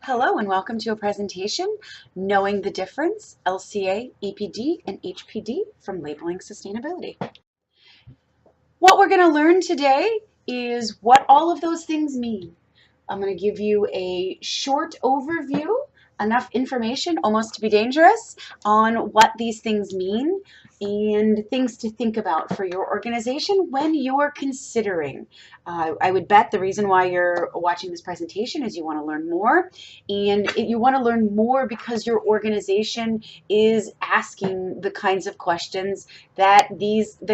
Hello and welcome to a presentation, Knowing the Difference, LCA, EPD, and HPD from Labeling Sustainability. What we're going to learn today is what all of those things mean. I'm going to give you a short overview, enough information almost to be dangerous, on what these things mean and things to think about for your organization when you're considering. I would bet the reason why you're watching this presentation is you want to learn more, and you want to learn more because your organization is asking the kinds of questions that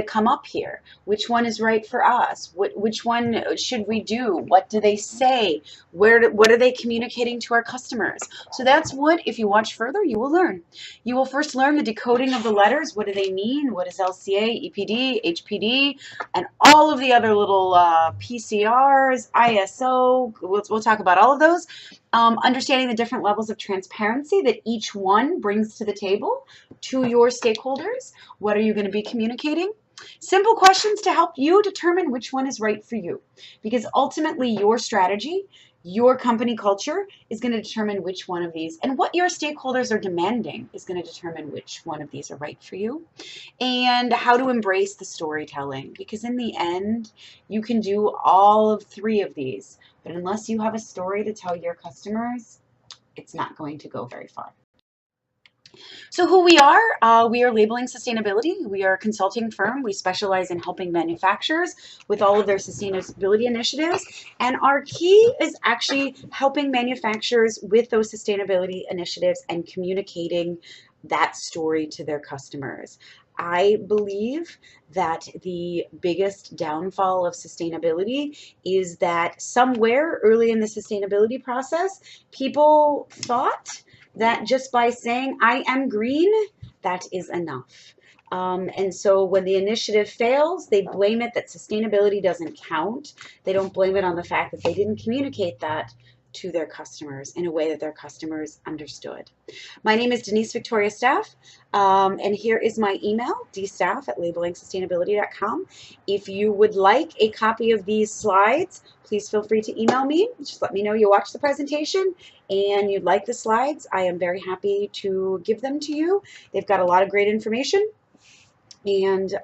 come up here. Which one is right for us? Which one should we do? What do they say? What are they communicating to our customers? So that's what, if you watch further, you will learn. You will first learn the decoding of the letters. What do they mean? What is LCA, EPD, HPD, and all of the other little PCRs, ISO. We'll talk about all of those. Understanding the different levels of transparency that each one brings to the table to your stakeholders. What are you going to be communicating? Simple questions to help you determine which one is right for you, because ultimately your strategy, your company culture is going to determine which one of these, and what your stakeholders are demanding is going to determine which one of these are right for you, and how to embrace the storytelling, because in the end you can do all of three of these, but unless you have a story to tell your customers, it's not going to go very far. So who we are Labeling Sustainability. We are a consulting firm. We specialize in helping manufacturers with all of their sustainability initiatives. And our key is actually helping manufacturers with those sustainability initiatives and communicating that story to their customers. I believe that the biggest downfall of sustainability is that somewhere early in the sustainability process, people thought that just by saying I am green, that is enough. And so when the initiative fails, they blame it that sustainability doesn't count. They don't blame it on the fact that they didn't communicate that to their customers in a way that their customers understood. My name is Denice Viktoria-Staaf, and here is my email, dstaff@labelingsustainability.com. If you would like a copy of these slides, please feel free to email me. Just let me know you watched the presentation and you'd like the slides. I am very happy to give them to you. They've got a lot of great information, and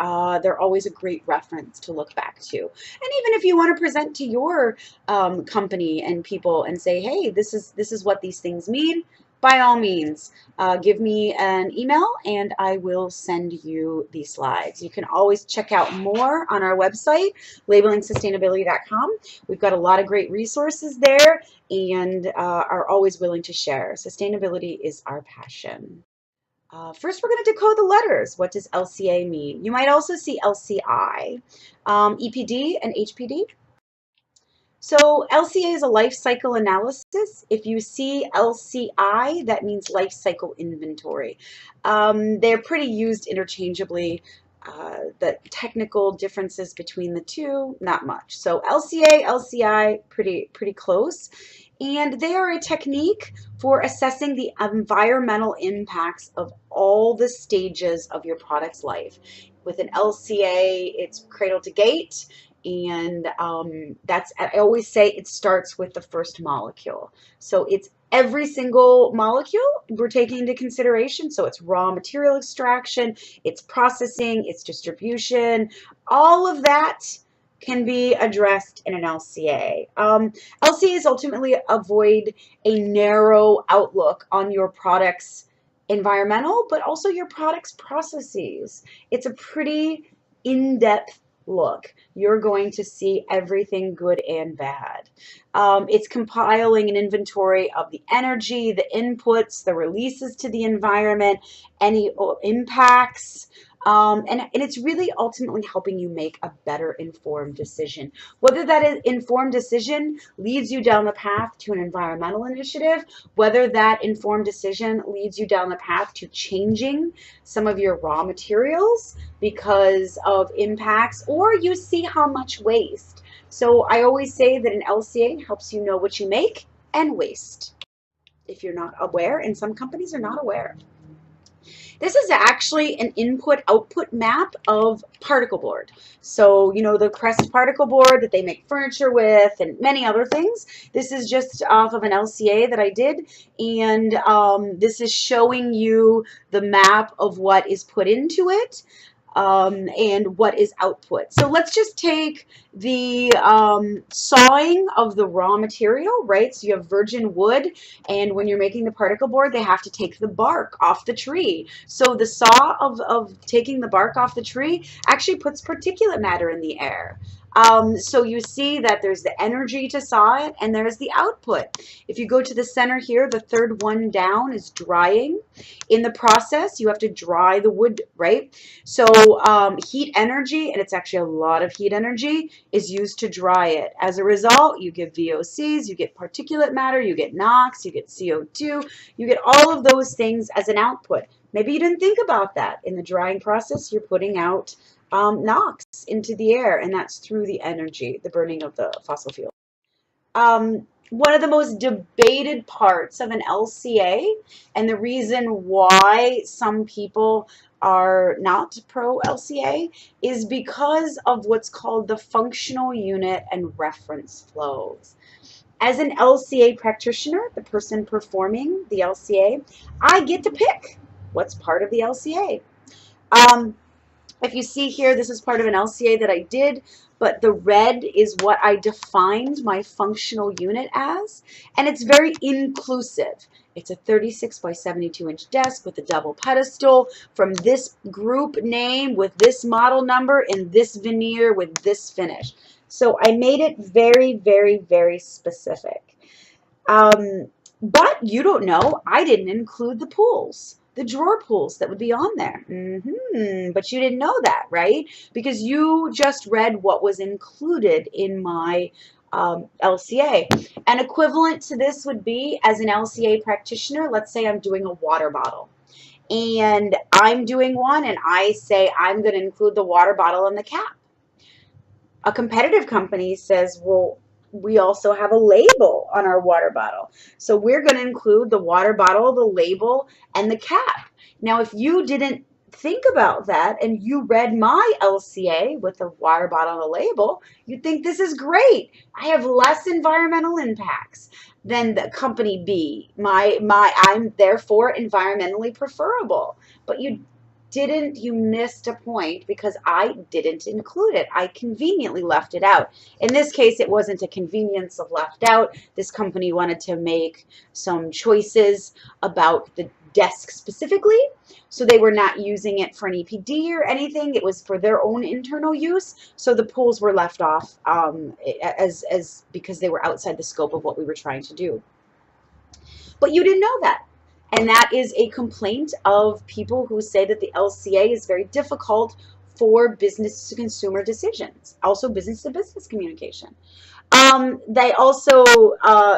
they're always a great reference to look back to. And even if you want to present to your company and people and say, hey, this is what these things mean, by all means, give me an email and I will send you these slides. You can always check out more on our website, labelingsustainability.com. We've got a lot of great resources there and are always willing to share. Sustainability is our passion. First, we're going to decode the letters. What does LCA mean? You might also see LCI, EPD, and HPD. So LCA is a life cycle analysis. If you see LCI, that means life cycle inventory. They're pretty used interchangeably. The technical differences between the two, not much. So LCA, LCI, pretty close. And they are a technique for assessing the environmental impacts of all the stages of your product's life. With an LCA, it's cradle to gate. And I always say it starts with the first molecule. So it's every single molecule we're taking into consideration. So it's raw material extraction, it's processing, it's distribution, all of that can be addressed in an LCA. LCAs ultimately avoid a narrow outlook on your product's environmental, but also your product's processes. It's a pretty in-depth look. You're going to see everything good and bad. It's compiling an inventory of the energy, the inputs, the releases to the environment, any impacts, and it's really ultimately helping you make a better informed decision. Whether that informed decision leads you down the path to an environmental initiative, whether that informed decision leads you down the path to changing some of your raw materials because of impacts, or you see how much waste. So I always say that an LCA helps you know what you make and waste, if you're not aware, and some companies are not aware. This is actually an input-output map of particle board. So, you know, the pressed particle board that they make furniture with and many other things. This is just off of an LCA that I did, and this is showing you the map of what is put into it. And what is output. So let's just take the sawing of the raw material, right? So you have virgin wood, and when you're making the particle board, they have to take the bark off the tree. So the saw of taking the bark off the tree actually puts particulate matter in the air. So you see that there's the energy to saw it, and there's the output. If you go to the center here, the third one down is drying. In the process, you have to dry the wood, right? So heat energy, and it's actually a lot of heat energy, is used to dry it. As a result, you get VOCs, you get particulate matter, you get NOx, you get CO2, you get all of those things as an output. Maybe you didn't think about that. In the drying process, you're putting out NOx into the air, and that's through the energy, the burning of the fossil fuel. One of the most debated parts of an LCA, and the reason why some people are not pro LCA, is because of what's called the functional unit and reference flows. As an LCA practitioner, the person performing the LCA, I get to pick what's part of the LCA. If you see here, this is part of an LCA that I did, but the red is what I defined my functional unit as, and it's very inclusive. It's a 36 by 72 inch desk with a double pedestal from this group name with this model number and this veneer with this finish. So I made it very, very, very specific. But you don't know, I didn't include the pools, the drawer pools that would be on there. But you didn't know that, right? Because you just read what was included in my LCA. An equivalent to this would be, as an LCA practitioner, let's say I'm doing a water bottle. And I'm doing one, and I say I'm going to include the water bottle and the cap. A competitive company says, well, we also have a label on our water bottle. So we're going to include the water bottle, the label, and the cap. Now, if you didn't think about that and you read my LCA with the water bottle and the label, you'd think this is great. I have less environmental impacts than the company B. I'm therefore environmentally preferable. But you missed a point because I didn't include it. I conveniently left it out. In this case, it wasn't a convenience of left out. This company wanted to make some choices about the desk specifically, so they were not using it for an EPD or anything. It was for their own internal use, so the pools were left off because they were outside the scope of what we were trying to do. But you didn't know that. And that is a complaint of people who say that the LCA is very difficult for business to consumer decisions, also business to business communication. They also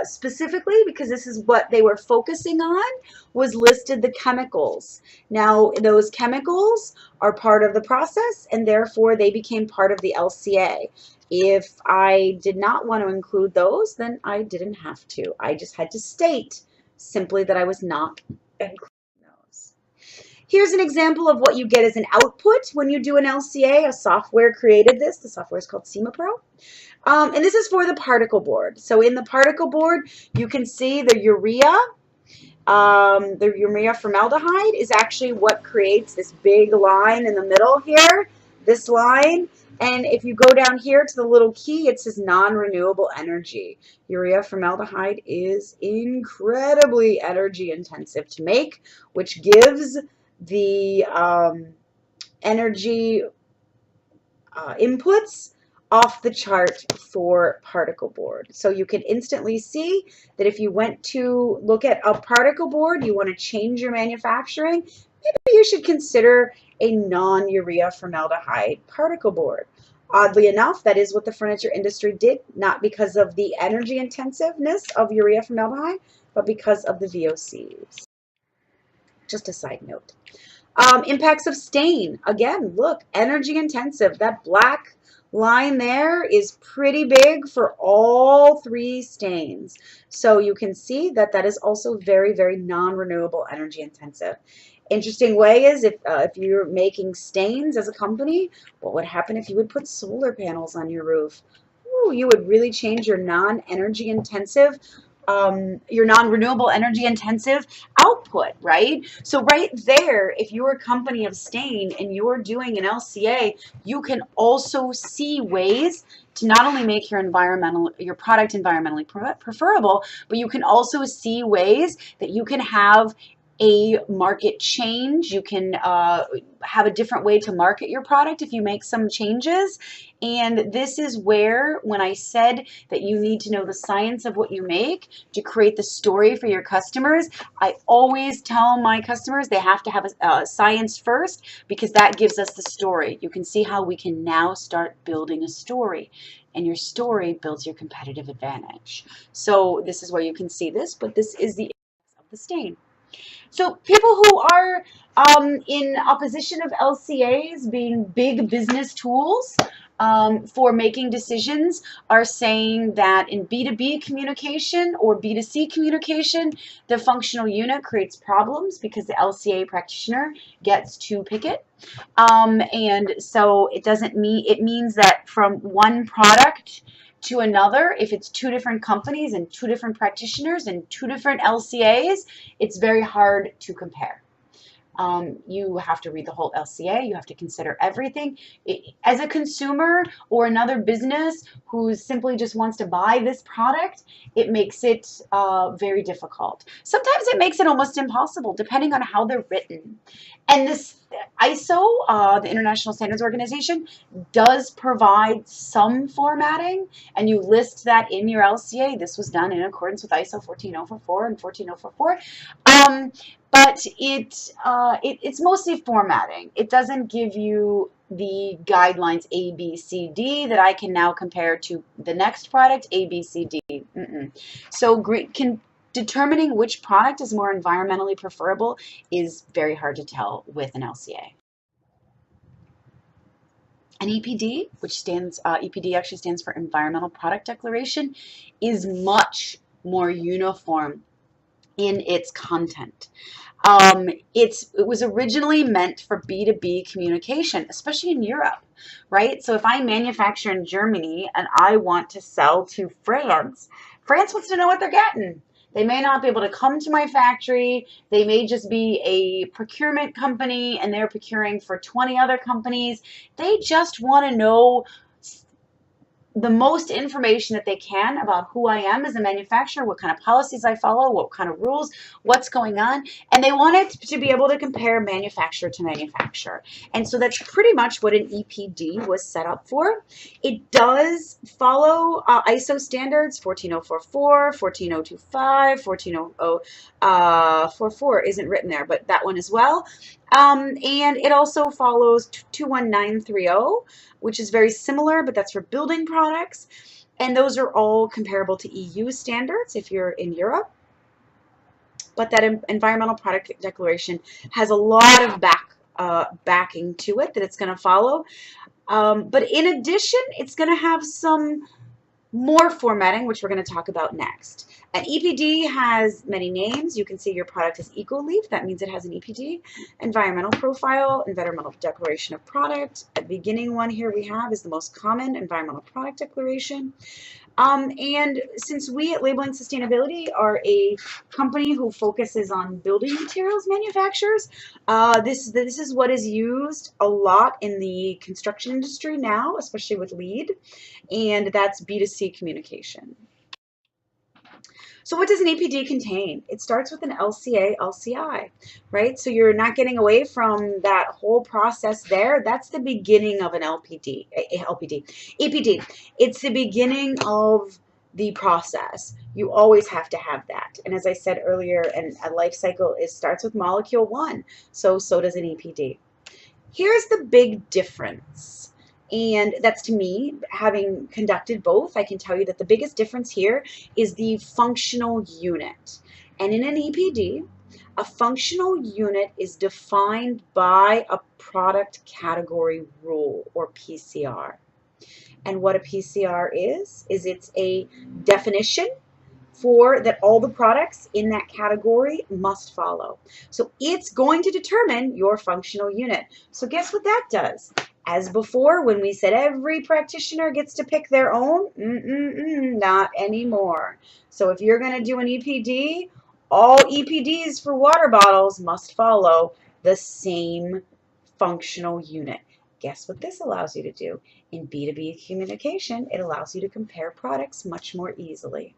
specifically, because this is what they were focusing on, was listed the chemicals. Now, those chemicals are part of the process, and therefore they became part of the LCA. If I did not want to include those, then I didn't have to. I just had to state simply that I was not including those. Here's an example of what you get as an output when you do an LCA. A software created this. The software is called SEMAPro. And this is for the particle board. So in the particle board, you can see the urea. The urea formaldehyde is actually what creates this big line in the middle here, this line. And if you go down here to the little key, it says non-renewable energy. Urea formaldehyde is incredibly energy intensive to make, which gives the energy inputs off the chart for particle board. So you can instantly see that if you went to look at a particle board, you want to change your manufacturing, maybe you should consider a non-urea formaldehyde particle board. Oddly enough, that is what the furniture industry did, not because of the energy intensiveness of urea formaldehyde, but because of the VOCs. Just a side note. Impacts of stain. Again, look, energy intensive. That black line there is pretty big for all three stains. So you can see that that is also very, very non-renewable energy intensive. Interesting way is if you're making stains as a company, what would happen if you would put solar panels on your roof? Ooh, you would really change your non-energy intensive, your non-renewable energy intensive output, right? So right there, if you're a company of stain and you're doing an LCA, you can also see ways to not only make your product environmentally preferable, but you can also see ways that you can have a market change. You can have a different way to market your product if you make some changes. And this is where, when I said that you need to know the science of what you make to create the story for your customers, I always tell my customers they have to have a science first, because that gives us the story. You can see how we can now start building a story, and your story builds your competitive advantage. So this is where you can see this, but this is the effects of the stain. So people who are in opposition of LCAs being big business tools for making decisions are saying that in B2B communication or B2C communication, the functional unit creates problems because the LCA practitioner gets to pick it. And so it doesn't mean, it means that from one product to another, if it's two different companies and two different practitioners and two different LCAs, it's very hard to compare. You have to read the whole LCA. You have to consider everything. As a consumer or another business who simply just wants to buy this product, it makes it very difficult. Sometimes it makes it almost impossible, depending on how they're written. And this ISO, the International Standards Organization, does provide some formatting, and you list that in your LCA. This was done in accordance with ISO 14044 and 14044. But it's mostly formatting. It doesn't give you the guidelines A, B, C, D that I can now compare to the next product, A, B, C, D. So determining which product is more environmentally preferable is very hard to tell with an LCA. An EPD, which stands, EPD actually stands for Environmental Product Declaration, is much more uniform in its content. It was originally meant for B2B communication, especially in Europe, right? So if I manufacture in Germany and I want to sell to France, France wants to know what they're getting. They may not be able to come to my factory. They may just be a procurement company and they're procuring for 20 other companies. They just want to know the most information that they can about who I am as a manufacturer, what kind of policies I follow, what kind of rules, what's going on, and they want it to be able to compare manufacturer to manufacturer. And so that's pretty much what an EPD was set up for. It does follow ISO standards 14044, 14025, 14044 isn't written there, but that one as well. And it also follows 21930, which is very similar, but that's for building products. And those are all comparable to EU standards if you're in Europe. But that Environmental Product Declaration has a lot of backing to it that it's going to follow. But in addition, it's going to have some more formatting, which we're going to talk about next. An EPD has many names. You can see your product is EcoLeaf. That means it has an EPD. Environmental profile, environmental declaration of product. A beginning one here we have is the most common, environmental product declaration. And since we at Labeling Sustainability are a company who focuses on building materials manufacturers, this is what is used a lot in the construction industry now, especially with LEED, and that's B2C communication. So what does an EPD contain? It starts with an LCA, LCI, right? So you're not getting away from that whole process there. That's the beginning of an EPD. It's the beginning of the process. You always have to have that. And as I said earlier, a life cycle starts with molecule 1. So does an EPD. Here's the big difference. And that's, to me, having conducted both, I can tell you that the biggest difference here is the functional unit. And in an EPD, a functional unit is defined by a product category rule, or PCR. And what a PCR is it's a definition for that all the products in that category must follow. So it's going to determine your functional unit. So guess what that does? As before, when we said every practitioner gets to pick their own, not anymore. So if you're going to do an EPD, all EPDs for water bottles must follow the same functional unit. Guess what this allows you to do? In B2B communication, it allows you to compare products much more easily.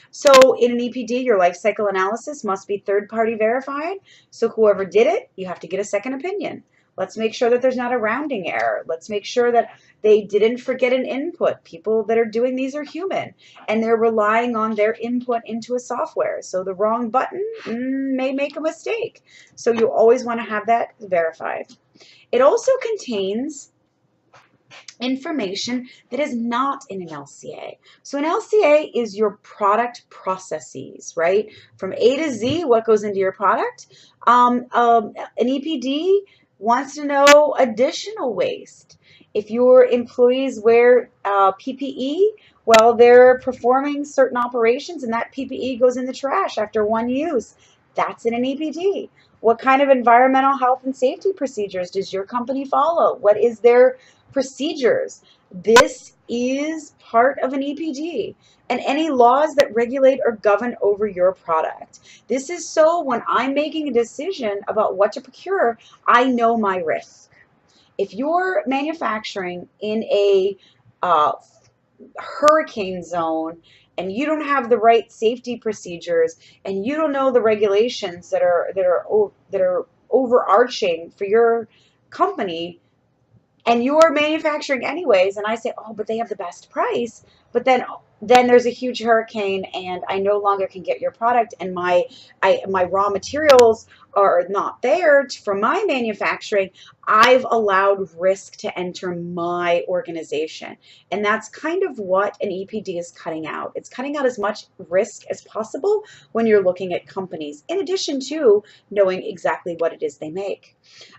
So in an EPD, your life cycle analysis must be third-party verified. So whoever did it, you have to get a second opinion. Let's make sure that there's not a rounding error. Let's make sure that they didn't forget an input. People that are doing these are human, and they're relying on their input into a software. So the wrong button may make a mistake. So you always want to have that verified. It also contains information that is not in an LCA. So an LCA is your product processes, right? From A to Z, what goes into your product. An EPD wants to know additional waste. If your employees wear PPE, well, they're performing certain operations and that PPE goes in the trash after one use. That's in an EPD. What kind of environmental health and safety procedures does your company follow? What is their procedures? This is part of an EPD. And any laws that regulate or govern over your product. This is so when I'm making a decision about what to procure, I know my risk. If you're manufacturing in a hurricane zone and you don't have the right safety procedures and you don't know the regulations that are overarching for your company, and you're manufacturing anyways, and I say, oh, but they have the best price, but then there's a huge hurricane and I no longer can get your product, and my raw materials are not there for my manufacturing. I've allowed risk to enter my organization, and that's kind of what an EPD is cutting out. It's cutting out as much risk as possible when you're looking at companies, in addition to knowing exactly what it is they make.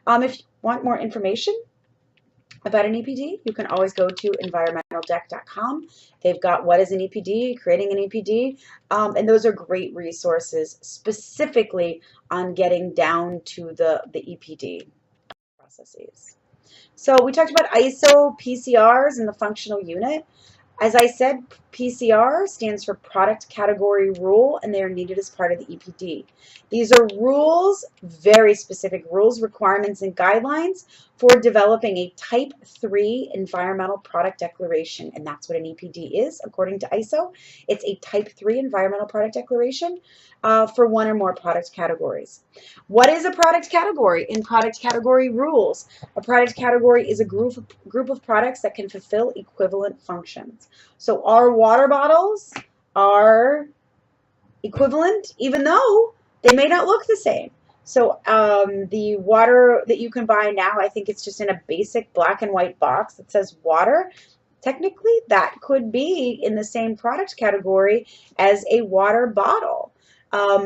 If you want more information about an EPD, you can always go to environmentaldeck.com. They've got what is an EPD, creating an EPD, and those are great resources specifically on getting down to the EPD processes. So we talked about ISO, PCRs, and the functional unit. As I said, PCR stands for Product Category Rule, and they are needed as part of the EPD. These are rules, very specific rules, requirements, and guidelines for developing a Type 3 Environmental Product Declaration, and that's what an EPD is, according to ISO. It's a Type 3 Environmental Product Declaration for one or more product categories. What is a product category? In product category rules, a product category is a group of products that can fulfill equivalent functions. So our water bottles are equivalent, even though they may not look the same. So the water that you can buy now, I think it's just in a basic black and white box that says water. Technically, that could be in the same product category as a water bottle.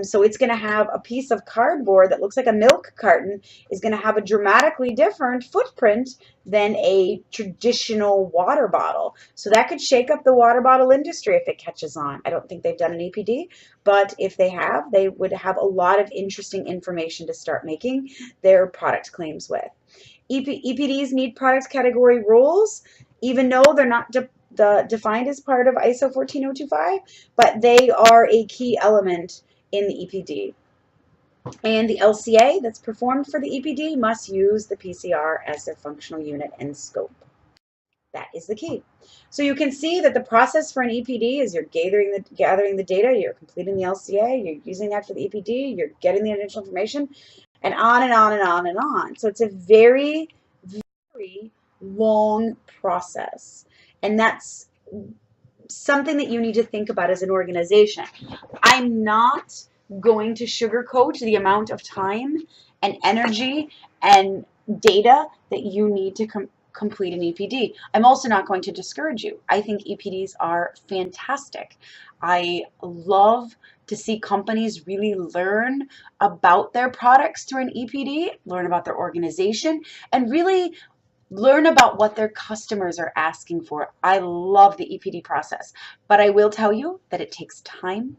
So it's going to have a piece of cardboard that looks like a milk carton is going to have a dramatically different footprint than a traditional water bottle. So that could shake up the water bottle industry if it catches on. I don't think they've done an EPD, but if they have, they would have a lot of interesting information to start making their product claims with. EPDs need product category rules, even though they're not defined as part of ISO 14025, but they are a key element in the EPD. And the LCA that's performed for the EPD must use the PCR as their functional unit and scope. That is the key. So you can see that the process for an EPD is you're gathering the data, you're completing the LCA, you're using that for the EPD, you're getting the additional information, and on and on and on and on. So it's a very, very long process. And that's something that you need to think about as an organization. I'm not going to sugarcoat the amount of time and energy and data that you need to complete an EPD. I'm also not going to discourage you. I think EPDs are fantastic. I love to see companies really learn about their products through an EPD, learn about their organization, and really Learn about what their customers are asking for. I love the EPD process, but I will tell you that it takes time.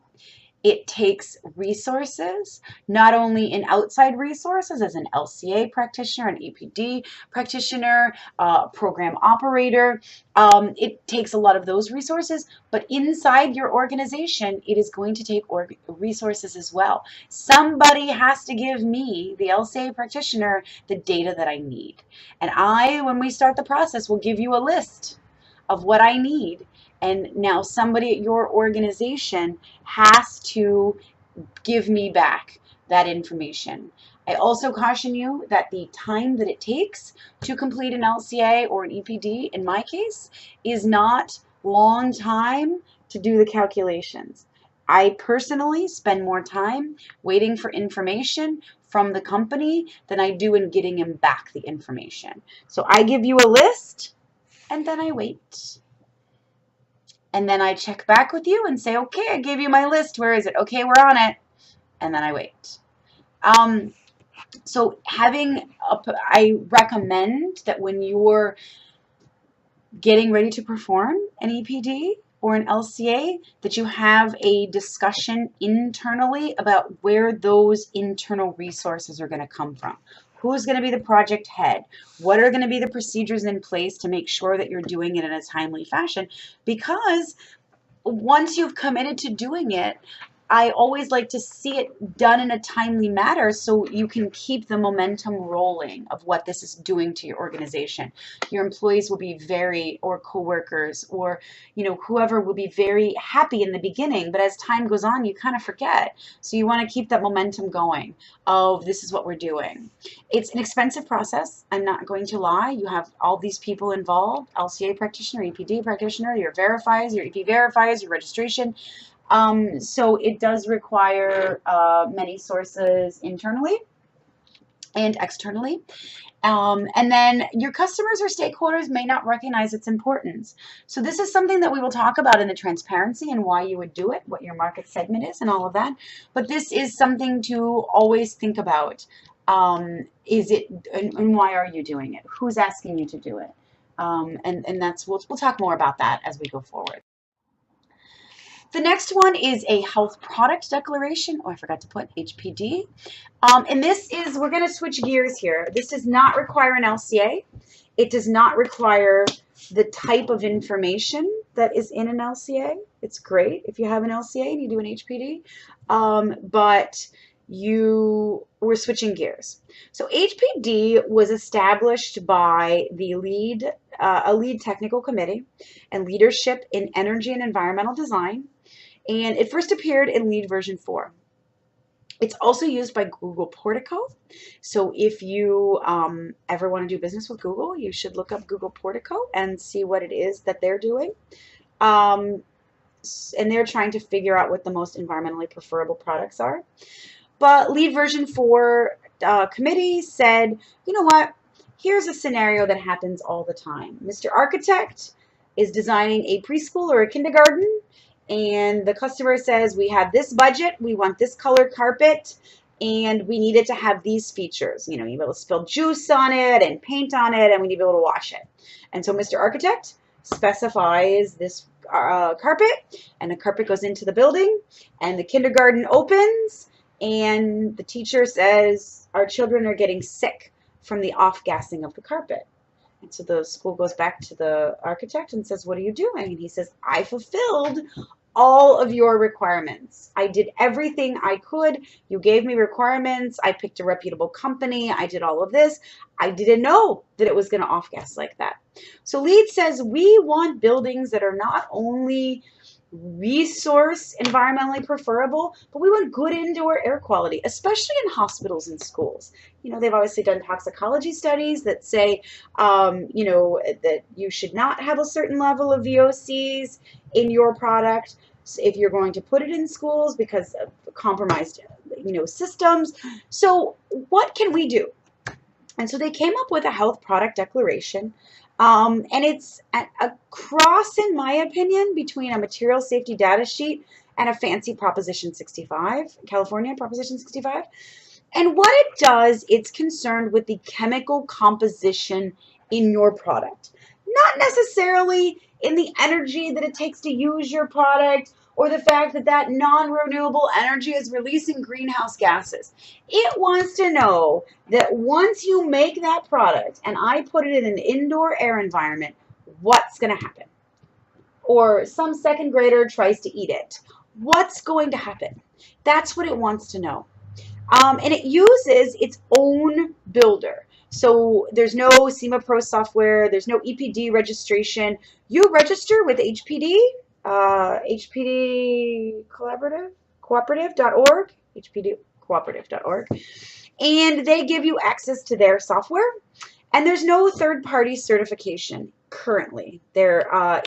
It takes resources, not only in outside resources as an LCA practitioner, an EPD practitioner, program operator. It takes a lot of those resources, but inside your organization, it is going to take resources as well. Somebody has to give me, the LCA practitioner, the data that I need. And when we start the process, will give you a list of what I need. And now somebody at your organization has to give me back that information. I also caution you that the time that it takes to complete an LCA or an EPD, in my case, is not long time to do the calculations. I personally spend more time waiting for information from the company than I do in getting them back the information. So I give you a list and then I wait. And then I check back with you and say, okay, I gave you my list. Where is it? Okay, we're on it. And then I wait. So I recommend that when you're getting ready to perform an EPD or an LCA, that you have a discussion internally about where those internal resources are going to come from. Who's going to be the project head? What are going to be the procedures in place to make sure that you're doing it in a timely fashion? Because once you've committed to doing it, I always like to see it done in a timely manner so you can keep the momentum rolling of what this is doing to your organization. Your employees will be or coworkers or, whoever will be very happy in the beginning, but as time goes on, you kind of forget. So you want to keep that momentum going of this is what we're doing. It's an expensive process. I'm not going to lie. You have all these people involved, LCA practitioner, EPD practitioner, your verifiers, your EP verifiers, your registration. So it does require many sources internally and externally. And then your customers or stakeholders may not recognize its importance. So this is something that we will talk about in the transparency and why you would do it, what your market segment is and all of that. But this is something to always think about. Is it, and why are you doing it? Who's asking you to do it? And we'll talk more about that as we go forward. The next one is a health product declaration. Oh, I forgot to put HPD. And we're going to switch gears here. This does not require an LCA. It does not require the type of information that is in an LCA. It's great if you have an LCA and you do an HPD. But we're switching gears. So HPD was established by a lead technical committee and leadership in energy and environmental design. And it first appeared in lead version 4. It's also used by Google Portico. So if you ever want to do business with Google, you should look up Google Portico and see what it is that they're doing. And they're trying to figure out what the most environmentally preferable products are. But lead version 4 committee said, you know what? Here's a scenario that happens all the time. Mr. Architect is designing a preschool or a kindergarten, and the customer says, we have this budget, we want this color carpet, and we need it to have these features. You be able to spill juice on it and paint on it, and we need to be able to wash it. And so Mr. Architect specifies this carpet, and the carpet goes into the building, and the kindergarten opens, and the teacher says, our children are getting sick from the off-gassing of the carpet. And so the school goes back to the architect and says, what are you doing? And he says, I fulfilled all of your requirements. I did everything I could. You gave me requirements. I picked a reputable company. I did all of this. I didn't know that it was going to off-gas like that. So LEED says we want buildings that are not only resource environmentally preferable, but we want good indoor air quality, especially in hospitals and schools. They've obviously done toxicology studies that say, that you should not have a certain level of VOCs in your product if you're going to put it in schools because of compromised, systems. So what can we do? And so they came up with a health product declaration. And it's a cross, in my opinion, between a material safety data sheet and a fancy Proposition 65, California Proposition 65. And what it does, it's concerned with the chemical composition in your product. Not necessarily in the energy that it takes to use your product or the fact that that non-renewable energy is releasing greenhouse gases. It wants to know that once you make that product and I put it in an indoor air environment, what's going to happen? Or some second grader tries to eat it. What's going to happen? That's what it wants to know. And it uses its own builder. So there's no SEMA Pro software. There's no EPD registration. You register with HPD, HPD cooperative.org, hpdcooperative.org, and they give you access to their software. And there's no third-party certification currently. They're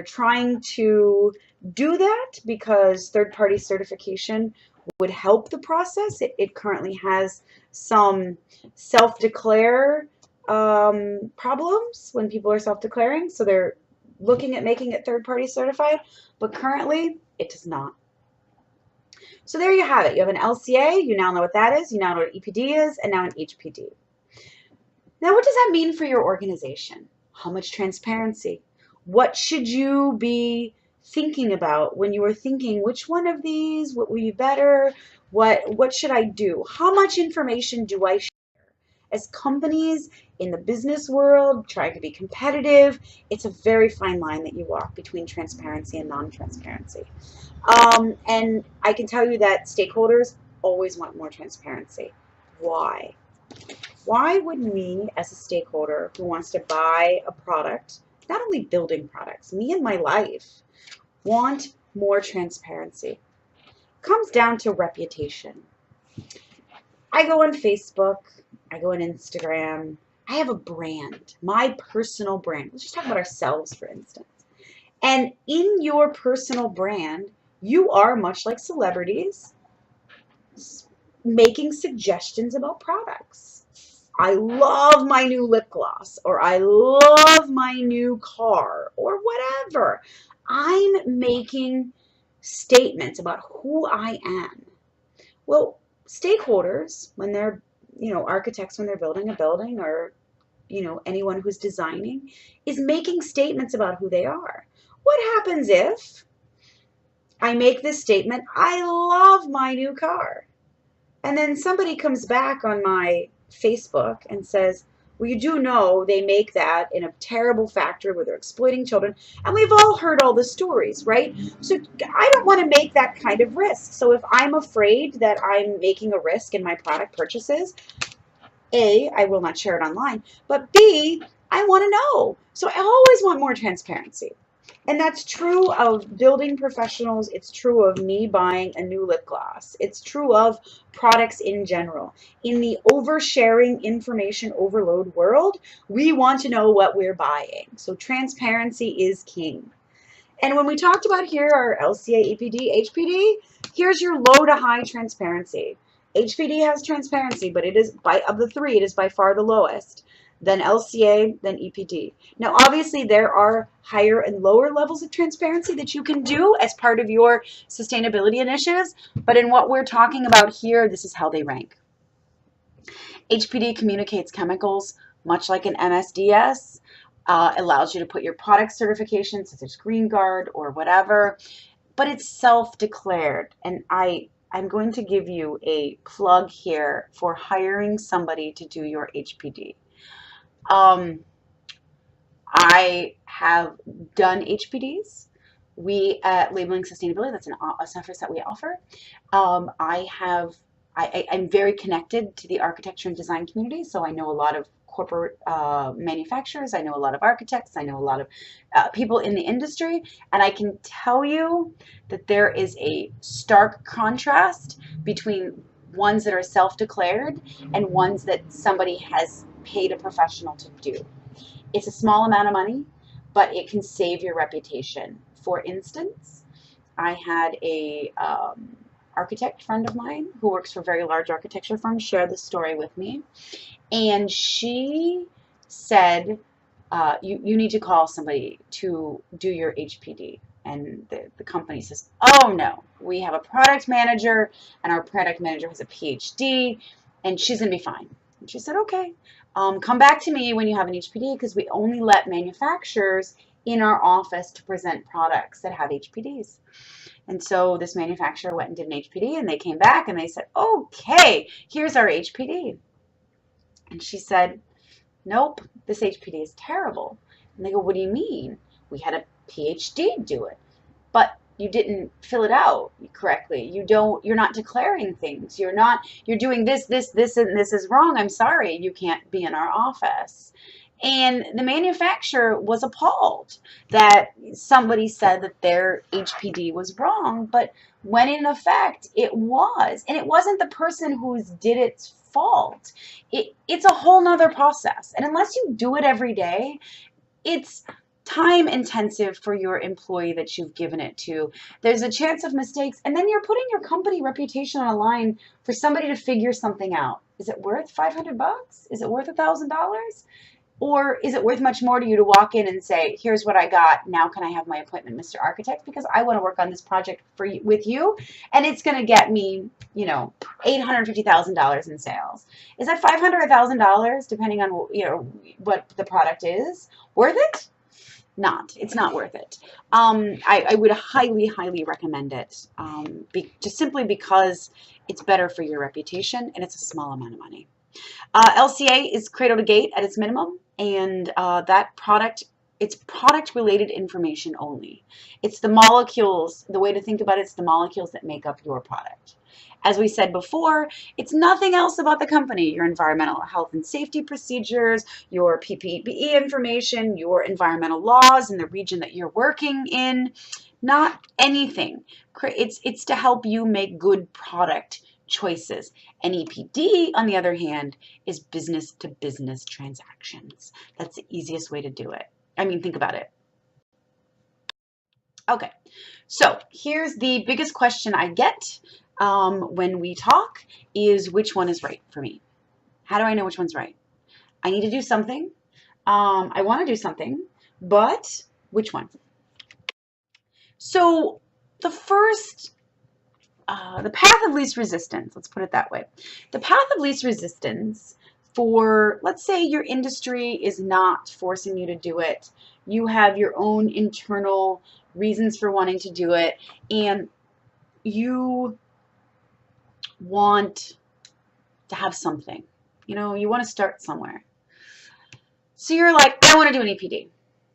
trying to do that because third-party certification would help the process. It currently has some self-declare problems when people are self-declaring, so they're looking at making it third-party certified, but currently it does not. So there you have it. You have an LCA, you now know what that is, you now know what EPD is, and now an HPD. Now what does that mean for your organization? How much transparency? What should you be thinking about when you are thinking which one of these, what will be better, what should I do? How much information do I share? As companies in the business world trying to be competitive, it's a very fine line that you walk between transparency and non-transparency. And I can tell you that stakeholders always want more transparency. Why? Why would me as a stakeholder who wants to buy a product, not only building products, me in my life, want more transparency? It comes down to reputation. I go on Facebook, I go on Instagram, I have a brand, my personal brand. Let's just talk about ourselves, for instance. And in your personal brand, you are much like celebrities making suggestions about products. I love my new lip gloss, or I love my new car, or whatever. I'm making statements about who I am. Well, stakeholders, when they're, architects, when they're building a building, or, anyone who's designing, is making statements about who they are. What happens if I make this statement, I love my new car, and then somebody comes back on my Facebook and says, well, you do know they make that in a terrible factory where they're exploiting children. And we've all heard all the stories, right? So I don't want to make that kind of risk. So if I'm afraid that I'm making a risk in my product purchases, A, I will not share it online, but B, I want to know. So I always want more transparency. And that's true of building professionals. It's true of me buying a new lip gloss. It's true of products in general. In the oversharing, information overload world, we want to know what we're buying. So transparency is king. And when we talked about here our LCA, EPD, HPD, here's your low to high transparency. HPD has transparency, but it is, of the three, it is by far the lowest. Then LCA, then EPD. Now, obviously, there are higher and lower levels of transparency that you can do as part of your sustainability initiatives, but in what we're talking about here, this is how they rank. HPD communicates chemicals, much like an MSDS, allows you to put your product certifications, such as Green Guard or whatever, but it's self-declared, and I'm going to give you a plug here for hiring somebody to do your HPD. I have done HPDs. We at Labeling Sustainability, that's a service that we offer. I'm very connected to the architecture and design community, so I know a lot of corporate manufacturers, I know a lot of architects, I know a lot of people in the industry, and I can tell you that there is a stark contrast between ones that are self-declared and ones that somebody has paid a professional to do. It's a small amount of money, but it can save your reputation. For instance, I had a architect friend of mine who works for a very large architecture firm share this story with me, and she said, you need to call somebody to do your HPD. And the company says, oh no, we have a product manager, and our product manager has a PhD, and she's going to be fine. And she said, okay, come back to me when you have an HPD because we only let manufacturers in our office to present products that have HPDs. And so this manufacturer went and did an HPD and they came back and they said, okay, here's our HPD. And she said, nope, this HPD is terrible. And they go, what do you mean? We had a PhD do it, but you didn't fill it out correctly. You're not declaring things. You're doing this, and this is wrong. I'm sorry, you can't be in our office. And the manufacturer was appalled that somebody said that their HPD was wrong, but when in effect it was. And it wasn't the person who did its fault. It's a whole nother process. And unless you do it every day, it's time intensive for your employee that you've given it to. There's a chance of mistakes, and then you're putting your company reputation on a line for somebody to figure something out. Is it worth $500? Is it worth $1,000? Or is it worth much more to you to walk in and say, here's what I got. Now can I have my appointment, Mr. Architect? Because I want to work on this project with you. And it's going to get me, $850,000 in sales. Is that $500 or $1,000, depending on, what the product is? Worth it? Not. It's not worth it. I would highly, highly recommend it, just simply because it's better for your reputation and it's a small amount of money. LCA is cradle to gate at its minimum, and it's product-related information only. It's the molecules, the way to think about it, it's the molecules that make up your product. As we said before, it's nothing else about the company, your environmental health and safety procedures, your PPE information, your environmental laws in the region that you're working in, not anything. It's to help you make good product choices. An EPD, on the other hand, is business-to-business transactions. That's the easiest way to do it. I mean, think about it. Okay, so here's the biggest question I get when we talk is which one is right for me? How do I know which one's right? I need to do something. I want to do something, but which one? So the path of least resistance, let's put it that way. The path of least resistance for, let's say your industry is not forcing you to do it. You have your own internal reasons for wanting to do it, and you want to have something. You want to start somewhere. So you're like, I want to do an EPD.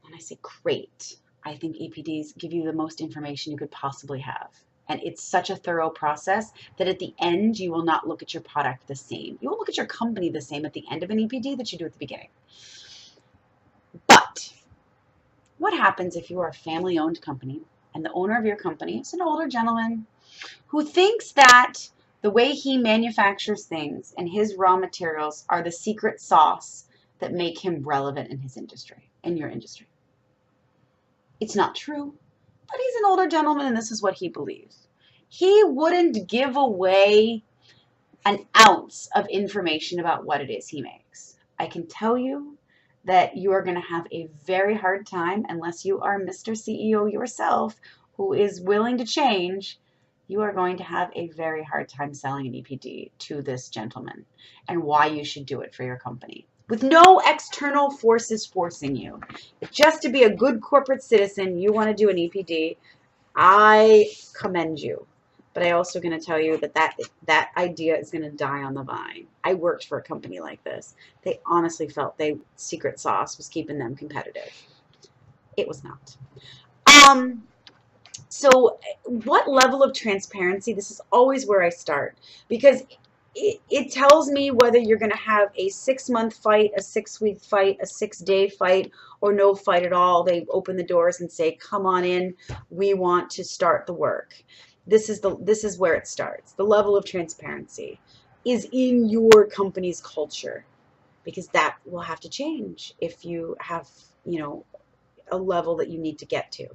And I say, great. I think EPDs give you the most information you could possibly have. And it's such a thorough process that at the end, you will not look at your product the same. You will look at your company the same at the end of an EPD that you do at the beginning. But what happens if you are a family-owned company and the owner of your company is an older gentleman who thinks that the way he manufactures things and his raw materials are the secret sauce that make him relevant in his industry, in your industry? It's not true. But he's an older gentleman, and this is what he believes. He wouldn't give away an ounce of information about what it is he makes. I can tell you that you are going to have a very hard time, unless you are Mr. CEO yourself, who is willing to change. You are going to have a very hard time selling an EPD to this gentleman and why you should do it for your company. With no external forces forcing you. If just to be a good corporate citizen, you want to do an EPD, I commend you. But I also going to tell you that idea is going to die on the vine. I worked for a company like this. They honestly felt secret sauce was keeping them competitive. It was not. So what level of transparency? This is always where I start, because it tells me whether you're going to have a 6-month fight, a 6-week fight, a 6-day fight, or no fight at all. They open the doors and say, come on in. We want to start the work. This is where it starts. The level of transparency is in your company's culture, because that will have to change if you have, a level that you need to get to.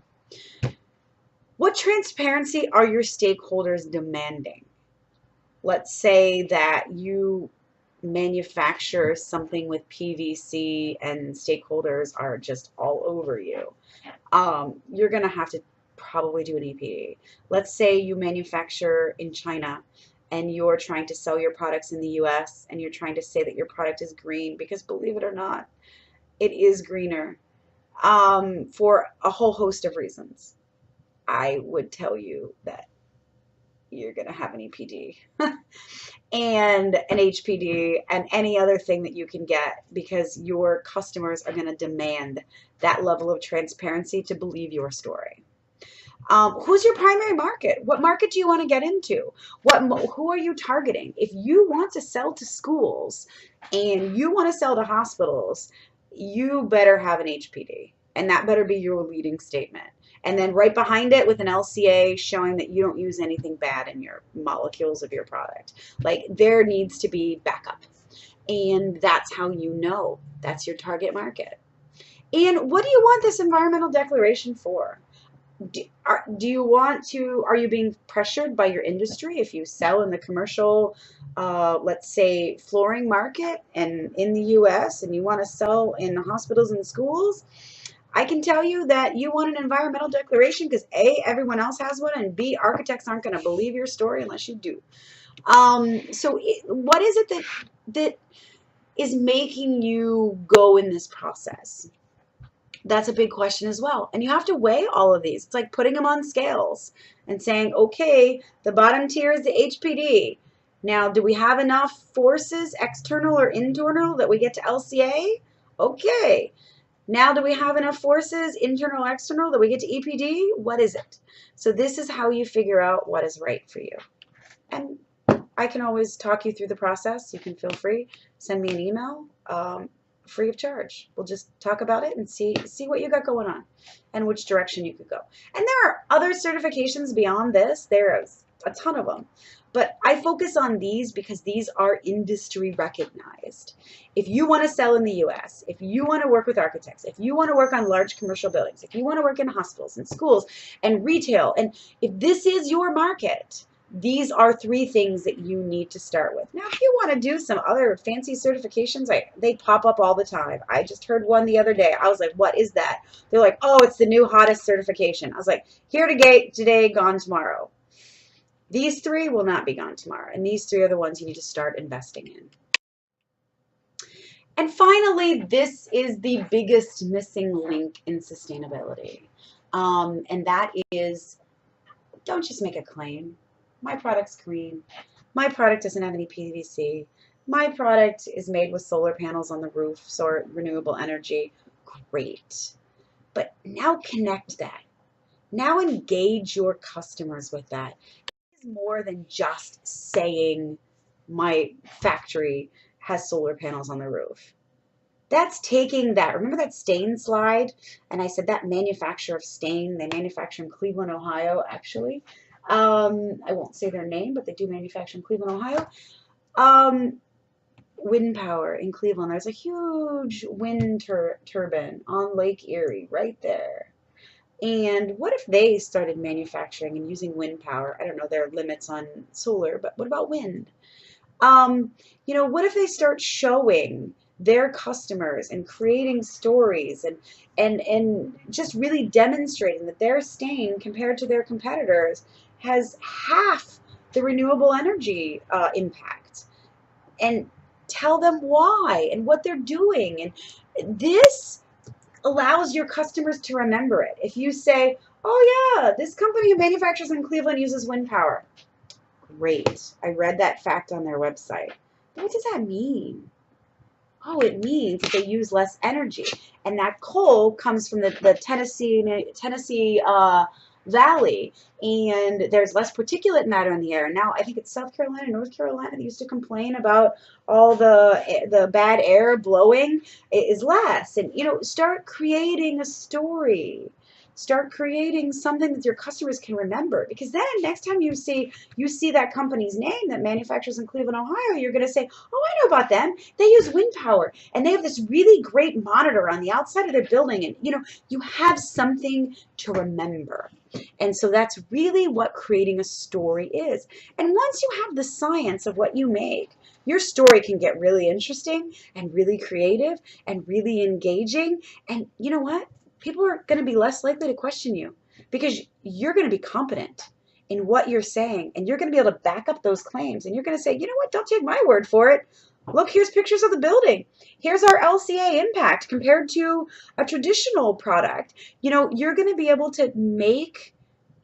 What transparency are your stakeholders demanding? Let's say that you manufacture something with PVC and stakeholders are just all over you. You're going to have to probably do an EPD. Let's say you manufacture in China and you're trying to sell your products in the US and you're trying to say that your product is green, because believe it or not, it is greener, for a whole host of reasons, I would tell you that you're going to have an EPD and an HPD and any other thing that you can get, because your customers are going to demand that level of transparency to believe your story. Who's your primary market? What market do you want to get into? Who are you targeting? If you want to sell to schools and you want to sell to hospitals, you better have an HPD, and that better be your leading statement. And then right behind it with an LCA showing that you don't use anything bad in your molecules of your product. Like, there needs to be backup. And that's how you know that's your target market. And what do you want this environmental declaration for? Do you want to, are you being pressured by your industry? If you sell in the commercial, let's say flooring market and in the US, and you want to sell in hospitals and schools, I can tell you that you want an environmental declaration because A, everyone else has one, and B, architects aren't going to believe your story unless you do. What is it that is making you go in this process? That's a big question as well. And you have to weigh all of these. It's like putting them on scales and saying, okay, the bottom tier is the HPD. Now, do we have enough forces, external or internal, that we get to LCA? Okay. Now, do we have enough forces, internal, external, that we get to EPD? What is it? So this is how you figure out what is right for you. And I can always talk you through the process. You can feel free. Send me an email. Free of charge. We'll just talk about it and see what you got going on and which direction you could go. And there are other certifications beyond this. There's a ton of them. But I focus on these because these are industry recognized. If you want to sell in the US, if you want to work with architects, if you want to work on large commercial buildings, if you want to work in hospitals and schools and retail, and if this is your market, these are 3 things that you need to start with. Now, if you want to do some other fancy certifications, they pop up all the time. I just heard one the other day. I was like, what is that? They're like, oh, it's the new hottest certification. I was like, here today, gone tomorrow. These 3 will not be gone tomorrow. And these 3 are the ones you need to start investing in. And finally, this is the biggest missing link in sustainability. And that is, don't just make a claim. My product's green. My product doesn't have any PVC. My product is made with solar panels on the roof, so renewable energy. Great. But now connect that. Now engage your customers with that. It's more than just saying my factory has solar panels on the roof. That's taking that. Remember that stain slide? And I said that manufacturer of stain, they manufacture in Cleveland, Ohio, actually. I won't say their name, but they do manufacture in Cleveland, Ohio. Wind power in Cleveland. There's a huge wind turbine on Lake Erie right there. And what if they started manufacturing and using wind power? I don't know, there are limits on solar, but what about wind? What if they start showing their customers and creating stories and just really demonstrating that their stain compared to their competitors has half the renewable energy impact, and tell them why and what they're doing. And this allows your customers to remember it. If you say, oh yeah, this company who manufactures in Cleveland uses wind power. Great. I read that fact on their website. What does that mean? Oh, it means that they use less energy. And that coal comes from the Tennessee Valley, and there's less particulate matter in the air. Now, I think it's South Carolina, North Carolina, that used to complain about all the bad air blowing. It is less. And, start creating a story. Start creating something that your customers can remember, because then next time you see that company's name that manufactures in Cleveland, Ohio, you're going to say, oh, I know about them. They use wind power, and they have this really great monitor on the outside of their building, and you have something to remember. And so that's really what creating a story is. And once you have the science of what you make, your story can get really interesting and really creative and really engaging. And you know what? People are going to be less likely to question you because you're going to be competent in what you're saying, and you're going to be able to back up those claims, and you're going to say, you know what, don't take my word for it. Look, here's pictures of the building. Here's our LCA impact compared to a traditional product. You know, you're going to be able to make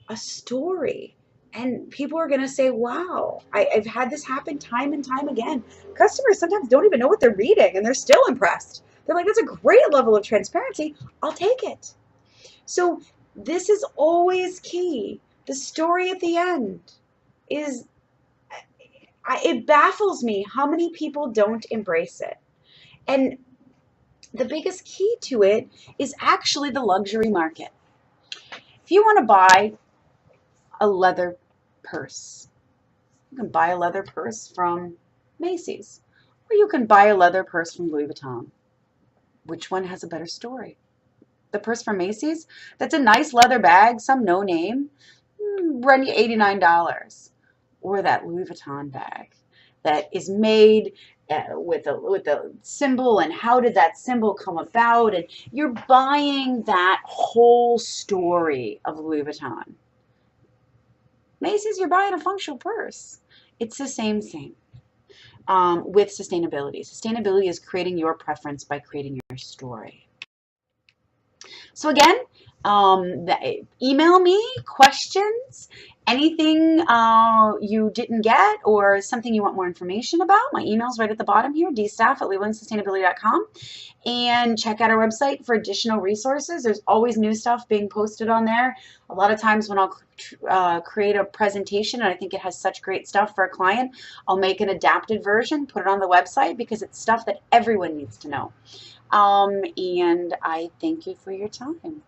a story, and people are going to say, wow, I've had this happen time and time again. Customers sometimes don't even know what they're reading, and they're still impressed. They're like, that's a great level of transparency. I'll take it. So this is always key. The story at the end is, it baffles me how many people don't embrace it. And the biggest key to it is actually the luxury market. If you want to buy a leather purse, you can buy a leather purse from Macy's, or you can buy a leather purse from Louis Vuitton. Which one has a better story? The purse from Macy's, that's a nice leather bag, some no name, run you $89. Or that Louis Vuitton bag that is made with a symbol, and how did that symbol come about, and you're buying that whole story of Louis Vuitton. Macy's, you're buying a functional purse. It's the same thing with sustainability. Sustainability is creating your preference by creating your story. So again, email me questions, anything you didn't get or something you want more information about. My email's right at the bottom here, dstaff@labelingsustainability.com. And check out our website for additional resources. There's always new stuff being posted on there. A lot of times when I'll create a presentation and I think it has such great stuff for a client, I'll make an adapted version, put it on the website, because it's stuff that everyone needs to know. And I thank you for your time.